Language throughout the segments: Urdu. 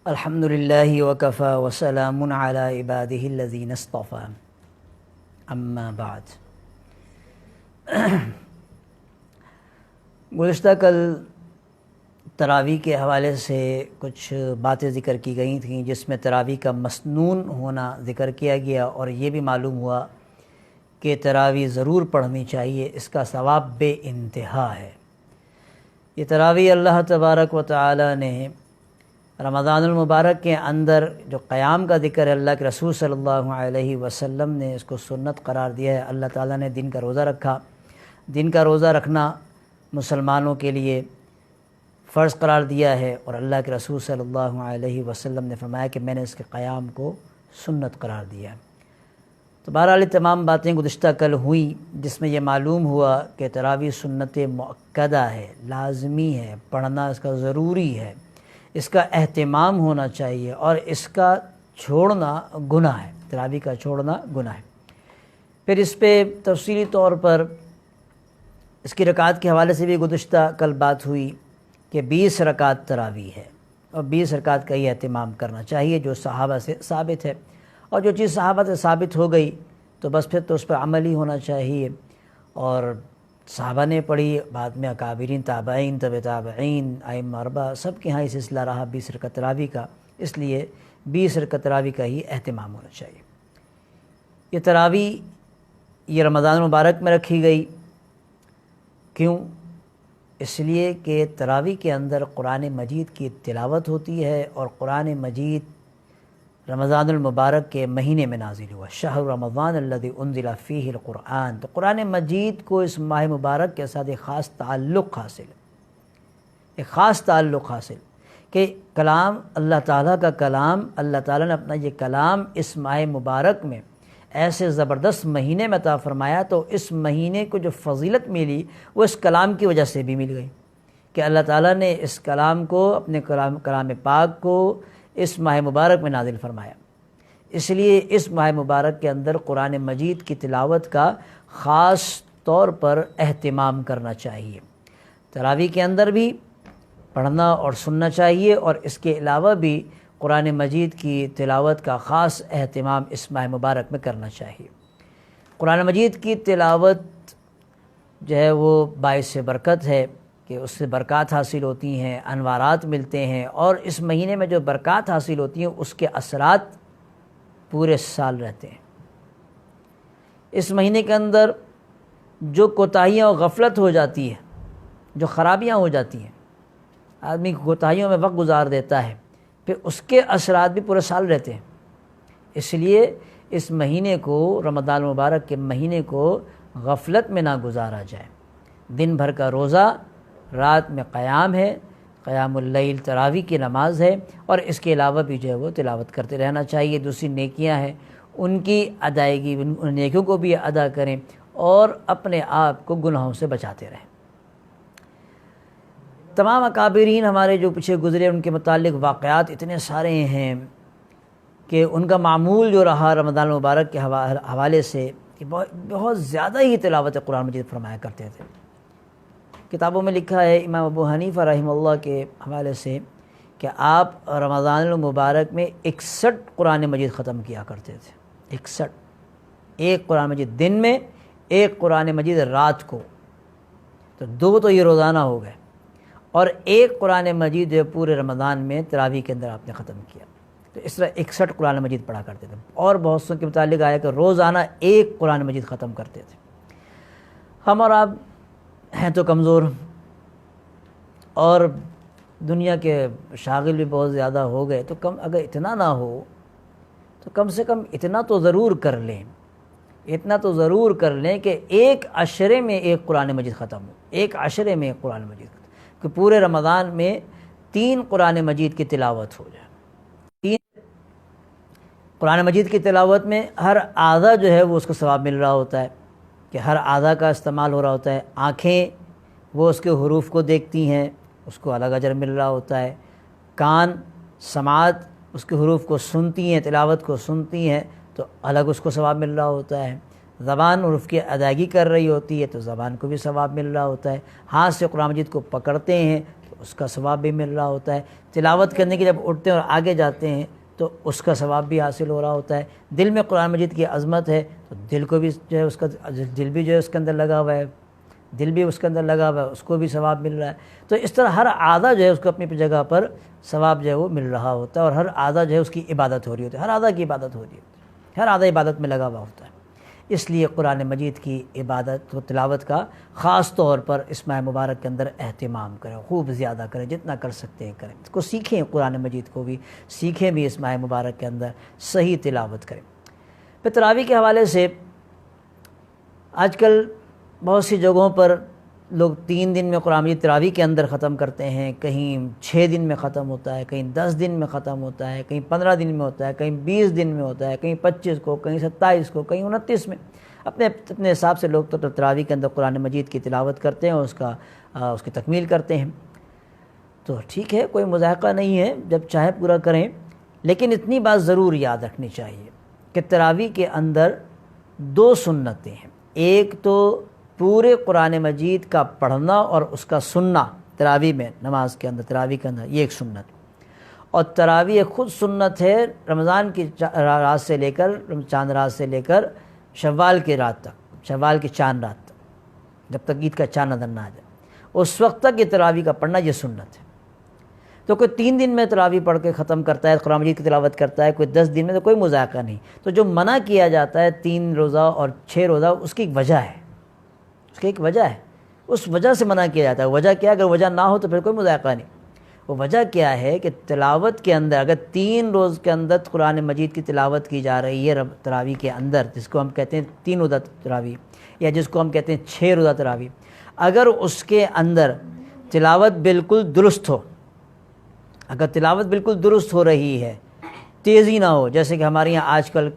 الحمد للہ وکفی وسلام علی عبادہ الذین اصطفی اما بعد۔ گزشتہ کل تراویح کے حوالے سے کچھ باتیں ذکر کی گئی تھیں، جس میں تراویح کا مسنون ہونا ذکر کیا گیا، اور یہ بھی معلوم ہوا کہ تراویح ضرور پڑھنی چاہیے، اس کا ثواب بے انتہا ہے۔ یہ تراویح اللہ تبارک و تعالی نے رمضان المبارک کے اندر جو قیام کا ذکر ہے، اللہ کے رسول صلی اللہ علیہ وسلم نے اس کو سنت قرار دیا ہے۔ اللہ تعالیٰ نے دن کا روزہ رکھا، دن کا روزہ رکھنا مسلمانوں کے لیے فرض قرار دیا ہے، اور اللہ کے رسول صلی اللہ علیہ وسلم نے فرمایا کہ میں نے اس کے قیام کو سنت قرار دیا ہے۔ تو بہرحال تمام باتیں گزشتہ کل ہوئیں، جس میں یہ معلوم ہوا کہ تراویح سنت مؤکدہ ہے، لازمی ہے، پڑھنا اس کا ضروری ہے، اس کا اہتمام ہونا چاہیے، اور اس کا چھوڑنا گناہ ہے، تراویح کا چھوڑنا گناہ ہے۔ پھر اس پہ تفصیلی طور پر اس کی رکعت کے حوالے سے بھی گزشتہ کل بات ہوئی کہ 20 رکعت تراویح ہے، اور 20 رکعت کا ہی اہتمام کرنا چاہیے جو صحابہ سے ثابت ہے، اور جو چیز صحابہ سے ثابت ہو گئی تو بس پھر تو اس پر عمل ہی ہونا چاہیے۔ اور صحابہ نے پڑھی، بعد میں اکابرین، تابعین، طب تابعین، ائمہ اربعہ، سب کے ہاں یہ سلسلہ رہا 20 رکعت تراویح کا، اس لیے 20 رکعت تراویح کا ہی اہتمام ہونا چاہیے۔ یہ تراویح یہ رمضان مبارک میں رکھی گئی، کیوں؟ اس لیے کہ تراویح کے اندر قرآن مجید کی تلاوت ہوتی ہے، اور قرآن مجید رمضان المبارک کے مہینے میں نازل ہوا، شہر رمضان الذی انزل فیہ القرآن۔ تو قرآن مجید کو اس ماہ مبارک کے ساتھ ایک خاص تعلق حاصل ہے، ایک خاص تعلق حاصل کہ کلام اللہ تعالیٰ کا کلام، اللہ تعالیٰ نے اپنا یہ کلام اس ماہ مبارک میں ایسے زبردست مہینے میں عطا فرمایا، تو اس مہینے کو جو فضیلت ملی وہ اس کلام کی وجہ سے بھی مل گئی کہ اللہ تعالیٰ نے اس کلام کو، اپنے کلام پاک کو اس ماہ مبارک میں نازل فرمایا۔ اس لیے اس ماہ مبارک کے اندر قرآن مجید کی تلاوت کا خاص طور پر اہتمام کرنا چاہیے۔ تراویح کے اندر بھی پڑھنا اور سننا چاہیے، اور اس کے علاوہ بھی قرآن مجید کی تلاوت کا خاص اہتمام اس ماہ مبارک میں کرنا چاہیے۔ قرآن مجید کی تلاوت جو ہے وہ باعث برکت ہے کہ اس سے برکات حاصل ہوتی ہیں، انوارات ملتے ہیں، اور اس مہینے میں جو برکات حاصل ہوتی ہیں اس کے اثرات پورے سال رہتے ہیں۔ اس مہینے کے اندر جو کوتاہیاں اور غفلت ہو جاتی ہے، جو خرابیاں ہو جاتی ہیں، آدمی کوتاہیوں میں وقت گزار دیتا ہے، پھر اس کے اثرات بھی پورے سال رہتے ہیں۔ اس لیے اس مہینے کو، رمضان مبارک کے مہینے کو غفلت میں نہ گزارا جائے۔ دن بھر کا روزہ، رات میں قیام ہے، قیام اللیل تراویح کی نماز ہے، اور اس کے علاوہ بھی جو ہے وہ تلاوت کرتے رہنا چاہیے۔ دوسری نیکیاں ہیں ان کی ادائیگی، ان نیکیوں کو بھی ادا کریں، اور اپنے آپ کو گناہوں سے بچاتے رہیں۔ تمام اکابرین ہمارے جو پیچھے گزرے، ان کے متعلق واقعات اتنے سارے ہیں کہ ان کا معمول جو رہا رمضان مبارک کے حوالے سے کہ بہت زیادہ ہی تلاوت قرآن مجید فرمایا کرتے تھے۔ کتابوں میں لکھا ہے امام ابو حنیفہ رحمہ اللہ کے حوالے سے کہ آپ رمضان المبارک میں 61 قرآن مجید ختم کیا کرتے تھے۔ 61، ایک قرآن مجید دن میں، ایک قرآن مجید رات کو، تو 2 تو یہ روزانہ ہو گئے، اور ایک قرآن مجید جو پورے رمضان میں تراویح کے اندر آپ نے ختم کیا۔ تو اس طرح 61 قرآن مجید پڑھا کرتے تھے، اور بہت سو کے متعلق آیا کہ روزانہ ایک قرآن مجید ختم کرتے تھے۔ ہم اور آپ ہیں تو کمزور، اور دنیا کے شاغل بھی بہت زیادہ ہو گئے، تو اگر اتنا نہ ہو تو کم سے کم اتنا تو ضرور کر لیں، اتنا تو ضرور کر لیں کہ ایک عشرے میں ایک قرآن مجید ختم ہو، ایک عشرے میں ایک قرآن مجید ختم، کہ پورے رمضان میں 3 قرآن مجید کی تلاوت ہو جائے۔ 3 قرآن مجید کی تلاوت میں ہر آدھا جو ہے وہ اس کو ثواب مل رہا ہوتا ہے، کہ ہر آدھا کا استعمال ہو رہا ہوتا ہے۔ آنکھیں وہ اس کے حروف کو دیکھتی ہیں، اس کو الگ اجر مل رہا ہوتا ہے۔ کان، سماعت، اس کے حروف کو سنتی ہیں، تلاوت کو سنتی ہیں، تو الگ اس کو ثواب مل رہا ہوتا ہے۔ زبان حروف کی ادائیگی کر رہی ہوتی ہے تو زبان کو بھی ثواب مل رہا ہوتا ہے۔ ہاتھ سے قرآن مجید کو پکڑتے ہیں تو اس کا ثواب بھی مل رہا ہوتا ہے، تلاوت کرنے کی جب اٹھتے ہیں اور آگے جاتے ہیں تو اس کا ثواب بھی حاصل ہو رہا ہوتا ہے، دل میں قرآن مجید کی عظمت ہے تو دل کو بھی جو ہے اس کا دل بھی جو ہے اس کے اندر لگا ہوا ہے، دل بھی اس کے اندر لگا ہوا ہے، اس کو بھی ثواب مل رہا ہے۔ تو اس طرح ہر اعضا جو ہے اس کو اپنی جگہ پر ثواب جو ہے وہ مل رہا ہوتا ہے، اور ہر اعضا جو ہے اس کی عبادت ہو رہی ہوتی ہے، ہر اعضا کی عبادت ہو رہی ہوتی ہے، ہر اعضا عبادت میں لگا ہوا ہوتا ہے۔ اس لیے قرآن مجید کی عبادت و تلاوت کا خاص طور پر اس ماہ مبارک کے اندر اہتمام کریں، خوب زیادہ کریں، جتنا کر سکتے ہیں کریں، اس کو سیکھیں، قرآن مجید کو بھی سیکھیں بھی، اس ماہ مبارک کے اندر صحیح تلاوت کریں۔ پھر تراویح کے حوالے سے آج کل بہت سی جگہوں پر لوگ 3 دن میں قرآن مجید تراویح کے اندر ختم کرتے ہیں، کہیں 6 دن میں ختم ہوتا ہے، کہیں 10 دن میں ختم ہوتا ہے، کہیں 15 دن میں ہوتا ہے، کہیں 20 دن میں ہوتا ہے، کہیں 25 کو، کہیں 27 کو، کہیں 29 میں۔ اپنے حساب سے لوگ تو تراویح کے اندر قرآن مجید کی تلاوت کرتے ہیں اور اس کی تکمیل کرتے ہیں، تو ٹھیک ہے، کوئی مضاحقہ نہیں ہے، جب چاہے پورا کریں، لیکن اتنی بات ضرور یاد رکھنی چاہیے کہ تراویح کے اندر 2 سنتیں ہیں، ایک تو پورے قرآن مجید کا پڑھنا اور اس کا سننا تراویح میں، نماز کے اندر، تراویح کے اندر، یہ ایک سنت، اور تراویح خود سنت ہے رمضان کی رات سے لے کر، چاند رات سے لے کر شوال کی رات تک، شوال کی چاند رات تک، جب تک عید کا چاند نظر نہ آ جائے، اس وقت تک یہ تراویح کا پڑھنا یہ سنت ہے۔ تو کوئی 3 دن میں تراویح پڑھ کے ختم کرتا ہے، قرآن مجید کی تلاوت کرتا ہے، کوئی 10 دن میں، تو کوئی مذاکرہ نہیں۔ تو جو منع کیا جاتا ہے 3 روزہ اور 6 روزہ، اس کی ایک وجہ ہے، اس کی ایک وجہ ہے، اس وجہ سے منع کیا جاتا ہے۔ وجہ کیا؟ اگر وجہ نہ ہو تو پھر کوئی مذاکرہ نہیں۔ وہ وجہ کیا ہے کہ تلاوت کے اندر اگر 3 روز کے اندر قرآن مجید کی تلاوت کی جا رہی ہے تراویح کے اندر، جس کو ہم کہتے ہیں 3 روزہ تراویح، یا جس کو ہم کہتے ہیں 6 روزہ تراویح، اگر اس کے اندر تلاوت بالکل درست ہو، اگر تلاوت بالکل درست ہو رہی ہے، تیزی نہ ہو، جیسے کہ ہمارے یہاں آج کل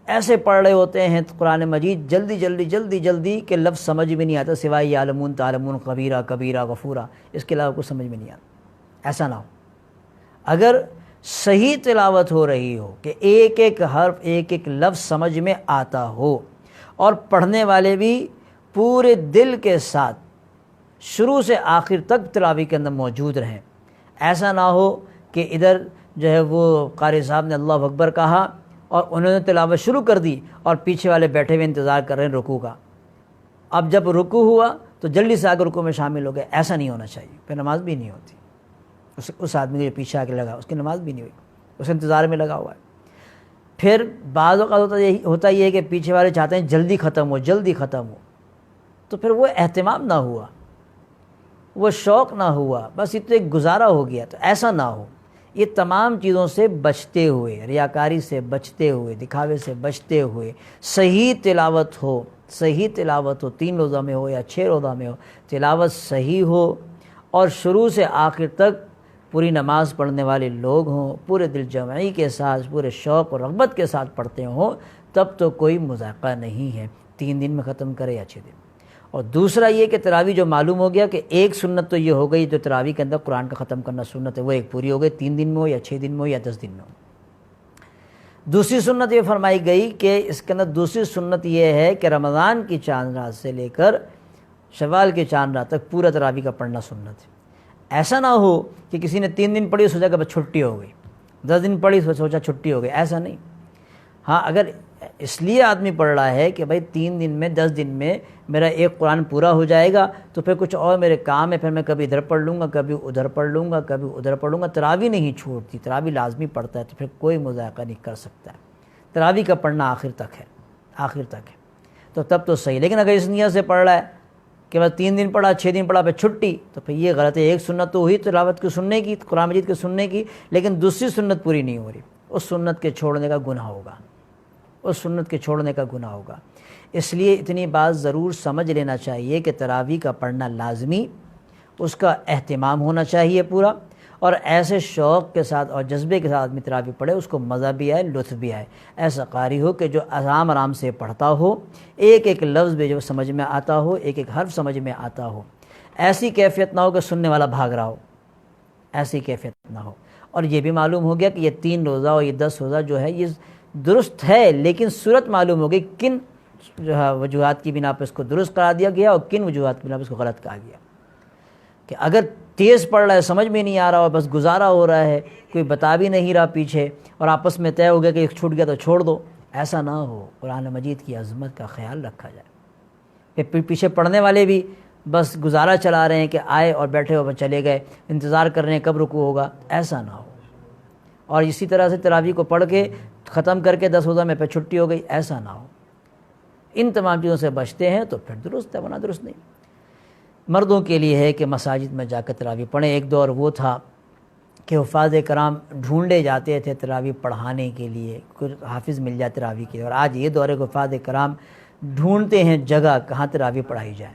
ایسے پڑھ رہے ہوتے ہیں قرآن مجید جلدی کہ لفظ سمجھ میں نہیں آتا سوائے یعلمون، تعلمون، کبیرہ، کبیرہ، غفورہ، اس کے علاوہ کچھ سمجھ میں نہیں آتا۔ ایسا نہ ہو، اگر صحیح تلاوت ہو رہی ہو کہ ایک ایک حرف، ایک ایک لفظ سمجھ میں آتا ہو، اور پڑھنے والے بھی پورے دل کے ساتھ شروع سے آخر تک تلاوت کے اندر موجود رہیں۔ ایسا نہ ہو کہ ادھر جو ہے وہ قاری صاحب نے اللہ اکبر کہا اور انہوں نے تلاوت شروع کر دی اور پیچھے والے بیٹھے ہوئے انتظار کر رہے ہیں رکوع کا، اب جب رکوع ہوا تو جلدی سے آ کر رکوع میں شامل ہو گئے۔ ایسا نہیں ہونا چاہیے، پھر نماز بھی نہیں ہوتی۔ اس آدمی کے پیچھے آ کے لگا، اس کی نماز بھی نہیں ہوئی، اس انتظار میں لگا ہوا ہے۔ پھر بعض اوقات ہوتا یہ ہے کہ پیچھے والے چاہتے ہیں جلدی ختم ہو، تو پھر وہ اہتمام نہ ہوا، وہ شوق نہ ہوا، بس یہ تو ایک گزارا ہو گیا۔ تو ایسا نہ ہو، یہ تمام چیزوں سے بچتے ہوئے، ریاکاری سے بچتے ہوئے، دکھاوے سے بچتے ہوئے، صحیح تلاوت ہو، 3 روزہ میں ہو یا 6 روزہ میں ہو، تلاوت صحیح ہو اور شروع سے آخر تک پوری نماز پڑھنے والے لوگ ہوں، پورے دل جمعی کے ساتھ، پورے شوق اور رغبت کے ساتھ پڑھتے ہوں، تب تو کوئی مذاکرہ نہیں ہے، 3 دن میں ختم کرے یا 6 دن۔ اور دوسرا یہ کہ تراویح جو معلوم ہو گیا کہ ایک سنت تو یہ ہو گئی، جو تراویح کے اندر قرآن کا ختم کرنا سنت ہے، وہ ایک پوری ہو گئی، 3 دن میں ہو یا 6 دن میں ہو یا 10 دن میں ہو۔ دوسری سنت یہ فرمائی گئی کہ اس کے اندر دوسری سنت یہ ہے کہ رمضان کی چاند رات سے لے کر شوال کی چاند رات تک پورا تراویح کا پڑھنا سنت ہے۔ ایسا نہ ہو کہ کسی نے 3 دن پڑھی سوچا کہ بس چھٹی ہو گئی، 10 دن پڑھی سوچا چھٹی ہو گئی، ایسا نہیں۔ ہاں، اگر اس لیے آدمی پڑھ رہا ہے کہ بھائی 3 دن میں، 10 دن میں میرا ایک قرآن پورا ہو جائے گا، تو پھر کچھ اور میرے کام ہے، پھر میں کبھی ادھر پڑھ لوں گا، کبھی ادھر پڑھ لوں گا، کبھی ادھر پڑھ لوں گا، تراویح نہیں چھوڑتی، تراویح لازمی پڑھتا ہے، تو پھر کوئی مذاکرہ نہیں کر سکتا ہے۔ تراویح کا پڑھنا آخر تک ہے، تو تب تو صحیح۔ لیکن اگر اس نیت سے پڑھ رہا ہے کہ بس 3 دن پڑھا، 6 دن پڑھا، پھر چھٹی، تو پھر یہ غلط ہے۔ ایک سنت تو ہوئی تلاوت کو سننے کی، قرآن مجید کے سننے کی، لیکن دوسری سنت پوری نہیں ہو رہی، اس سنت کے چھوڑنے کا گناہ ہوگا، اس لیے اتنی بات ضرور سمجھ لینا چاہیے کہ تراویح کا پڑھنا لازمی، اس کا اہتمام ہونا چاہیے پورا، اور ایسے شوق کے ساتھ اور جذبے کے ساتھ آدمی تراویح پڑھے، اس کو مزہ بھی آئے، لطف بھی آئے۔ ایسا قاری ہو کہ جو آرام سے پڑھتا ہو، ایک ایک لفظ بھی جو سمجھ میں آتا ہو، ایک ایک حرف سمجھ میں آتا ہو، ایسی کیفیت نہ ہو کہ سننے والا بھاگ رہا ہو، ایسی کیفیت نہ ہو۔ اور یہ بھی معلوم ہو گیا کہ یہ 3 روزہ اور یہ 10 روزہ جو ہے یہ درست ہے، لیکن صورت معلوم ہو گئی کن وجوہات کی بنا پر اس کو درست قرار دیا گیا اور کن وجوہات کی بنا پر اس کو غلط کہا گیا۔ کہ اگر تیز پڑھ رہا ہے، سمجھ میں نہیں آ رہا، اور بس گزارا ہو رہا ہے، کوئی بتا بھی نہیں رہا پیچھے، اور آپس میں طے ہو گیا کہ ایک چھوٹ گیا تو چھوڑ دو، ایسا نہ ہو۔ قرآن مجید کی عظمت کا خیال رکھا جائے۔ پھر پیچھے پڑھنے والے بھی بس گزارا چلا رہے ہیں کہ آئے اور بیٹھے اور چلے گئے، انتظار کر رہے ہیں کب رکوع ہوگا، ایسا نہ ہو۔ اور اسی طرح سے تراویح کو پڑھ کے ختم کر کے 10 میں پھر چھٹی ہو گئی، ایسا نہ ہو۔ ان تمام چیزوں سے بچتے ہیں تو پھر درست ہے، ورنہ درست نہیں۔ مردوں کے لیے ہے کہ مساجد میں جا کر تراویح پڑھیں۔ ایک دور وہ تھا کہ حفاظ کرام ڈھونڈے جاتے تھے تراویح پڑھانے کے لیے، کوئی حافظ مل جائے تراویح کے لیے، اور آج یہ دور ہے کہ حفاظ کرام ڈھونڈتے ہیں جگہ کہاں تراویح پڑھائی جائے،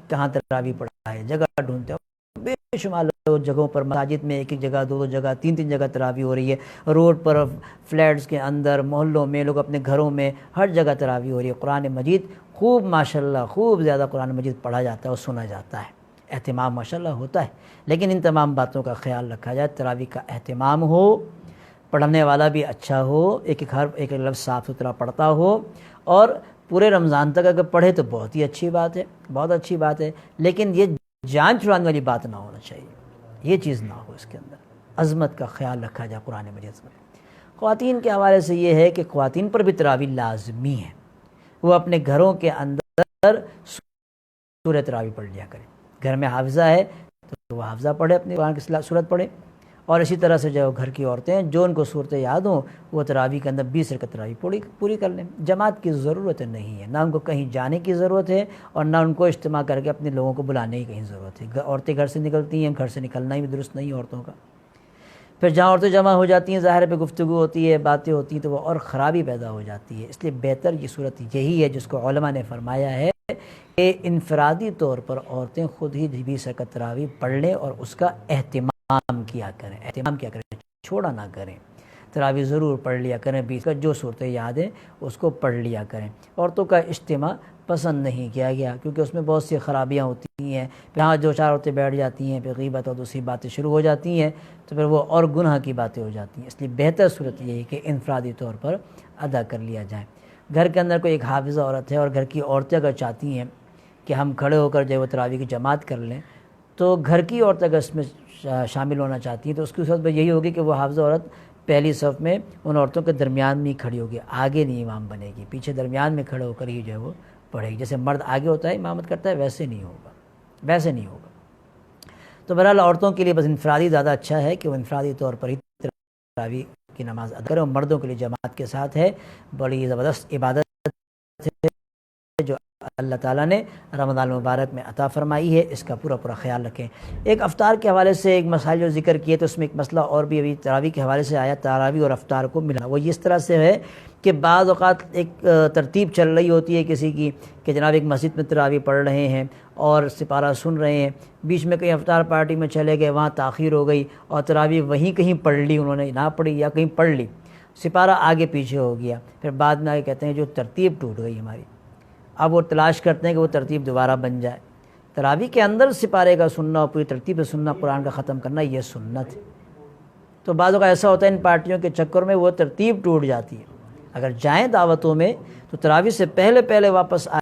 کہاں تراویح پڑھائی، جگہ ڈھونڈتے ہیں۔ بے شمار جگہوں پر مساجد میں ایک جگہ، دو جگہ، تین جگہ تراویح ہو رہی ہے، روڈ پر، فلیٹس کے اندر، محلوں میں، لوگ اپنے گھروں میں، ہر جگہ تراویح ہو رہی ہے۔ قرآن مجید خوب ماشاءاللہ خوب زیادہ قرآن مجید پڑھا جاتا ہے اور سنا جاتا ہے، اہتمام ماشاءاللہ ہوتا ہے، لیکن ان تمام باتوں کا خیال رکھا جائے، تراویح کا اہتمام ہو، پڑھنے والا بھی اچھا ہو، ایک ایک لفظ صاف ستھرا پڑھتا ہو، اور پورے رمضان تک اگر پڑھے تو بہت ہی اچھی بات ہے، بہت اچھی بات ہے، لیکن یہ جان چھڑانے والی بات نہ ہونا چاہیے، یہ چیز نہ ہو، اس کے اندر عظمت کا خیال رکھا جائے قرآن مجید میں۔ خواتین کے حوالے سے یہ ہے کہ خواتین پر بھی تراویح لازمی ہے، وہ اپنے گھروں کے اندر سورہ تراویح پڑھ لیا کریں۔ گھر میں حافظہ ہے تو وہ حافظہ پڑھے، اپنی قرآن کی صورت پڑھے، اور اسی طرح سے جو گھر کی عورتیں ہیں جو ان کو صورتیں یاد ہوں وہ تراویح کے اندر 20 رکعت تراویح پوری کر لیں۔ جماعت کی ضرورت نہیں ہے، نہ ان کو کہیں جانے کی ضرورت ہے، اور نہ ان کو اجتماع کر کے اپنے لوگوں کو بلانے کی کہیں ضرورت ہے۔ عورتیں گھر سے نکلتی ہیں، گھر سے نکلنا ہی درست نہیں عورتوں کا۔ پھر جہاں عورتیں جمع ہو جاتی ہیں، ظاہر پہ گفتگو ہوتی ہے، باتیں ہوتی ہیں، تو وہ اور خرابی پیدا ہو جاتی ہے۔ اس لیے بہتر یہ صورت یہی ہے جس کو علماء نے فرمایا ہے کہ انفرادی طور پر عورتیں خود ہی 20 رکعت تراویح پڑھ لیں اور اس کا اہتمام کیا کریں، چھوڑا نہ کریں، تراویح ضرور پڑھ لیا کریں، 20 کا جو صورتیں یاد ہیں اس کو پڑھ لیا کریں۔ عورتوں کا اجتماع پسند نہیں کیا گیا کیونکہ اس میں بہت سی خرابیاں ہوتی ہیں، یہاں جو چار عورتیں بیٹھ جاتی ہیں، پھر غیبت اور دوسری باتیں شروع ہو جاتی ہیں، تو پھر وہ اور گناہ کی باتیں ہو جاتی ہیں۔ اس لیے بہتر صورت یہ ہے کہ انفرادی طور پر ادا کر لیا جائے۔ گھر کے اندر کوئی ایک حافظہ عورت ہے اور گھر کی عورتیں اگر چاہتی ہیں کہ ہم کھڑے ہو کر جو وہ تراویح کی جماعت کر لیں، تو گھر کی عورتیں اگر اس میں شامل ہونا چاہتی ہیں تو اس کی صورت میں یہی ہوگی کہ وہ حافظہ عورت پہلی صف میں ان عورتوں کے درمیان میں ہی کھڑی ہوگی، آگے نہیں امام بنے گی، پیچھے درمیان میں کھڑے ہو کر ہی جو ہے وہ پڑھے گی۔ جیسے مرد آگے ہوتا ہے امامت کرتا ہے ویسے نہیں ہوگا۔ تو بہرحال عورتوں کے لیے بس انفرادی زیادہ اچھا ہے کہ وہ انفرادی طور پر ہی تراویح کی نماز ادا کریں، اور مردوں کے لیے جماعت کے ساتھ ہے، بڑی زبردست عبادت ہے جو اللہ تعالیٰ نے رمضان المبارک میں عطا فرمائی ہے، اس کا پورا خیال رکھیں۔ ایک افطار کے حوالے سے ایک مسائل جو ذکر کیے تو اس میں ایک مسئلہ اور بھی ابھی تراویح کے حوالے سے آیا، تراویح اور افطار کو ملا۔ وہ اس طرح سے ہے کہ بعض اوقات ایک ترتیب چل رہی ہوتی ہے کسی کی کہ جناب ایک مسجد میں تراویح پڑھ رہے ہیں اور سپارہ سن رہے ہیں، بیچ میں کہیں افطار پارٹی میں چلے گئے، وہاں تاخیر ہو گئی اور تراویح وہیں کہیں پڑھ لی، انہوں نے نہ پڑھی یا کہیں پڑھ لی، سپارہ آگے پیچھے ہو گیا، پھر بعد میں آگے کہتے ہیں جو ترتیب ٹوٹ گئی ہماری، اب وہ تلاش کرتے ہیں کہ وہ ترتیب دوبارہ بن جائے۔ تراویح کے اندر سپارے کا سننا اور پوری ترتیب سے سننا، قرآن کا ختم کرنا، یہ سنت ہے۔ تو بعضوں کا ایسا ہوتا ہے ان پارٹیوں کے چکر میں وہ ترتیب ٹوٹ جاتی ہے۔ اگر جائیں دعوتوں میں تو تراویح سے پہلے واپس